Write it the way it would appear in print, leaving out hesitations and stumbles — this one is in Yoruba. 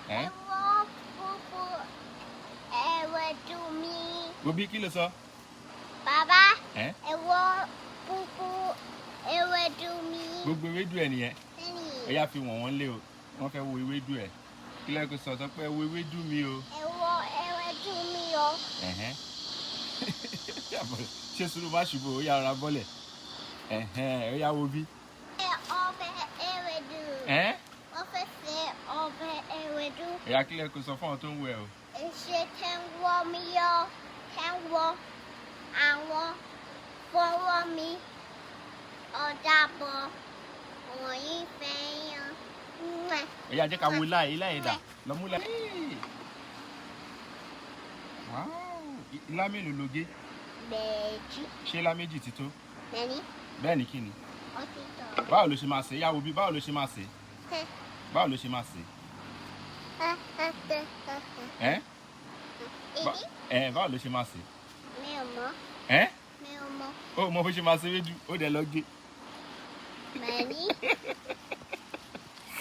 Ẹ̀wọ̀ pupu ewédú mi. Gobi kí ló sọ? Bàbá. Ẹ̀wọ̀ pupu ewédú mi. Gbogbo ewédú ẹ̀ nìyẹn. Ó yá fi wọ̀n wọ́n lé o. Wọ́n fẹ́ wo ewédú ẹ̀. Kí lẹ́kọ̀ọ́ sọ pé wo ewédú mi o. Ẹ̀wọ̀ ewédú mi o. Ṣé sùúrù má ṣubú ó yá ara bọ́lẹ̀. Ó yá wo bí. Ọbẹ̀ ewédú. Wọ́n fẹ́ ṣe ọbẹ̀ ewédú. Ó yá kí lẹ́kọ̀ọ́ sọ fún àwọn tó ń wẹ̀ o. Ṣé tẹ́ ń wọ́ mi yọ? Tẹ́ ń wọ́ àwọn fọwọ́ mi. Ọ̀dàbọ̀ wọ̀nyí fẹ́ yan. Ó yá jẹ́ ká wo ilá ẹ̀dà lọ mú láì. Ilá mélòó ló gé? Méjì. Ṣé ilá méjì ti tó? Bẹ́ẹ̀ ni kí ni? Ó ti tọ́. Báwo ló ṣe máa ṣe? Yáwo bí báwo ló ṣe máa ṣe? Báwo ló ṣe máa ṣe? Báwo ló ṣe máa ṣe? Mi ò mọ̀. Ó mọ bó ṣe máa ṣe ewédú ó dẹ̀ lọ gé. Mẹ́ni.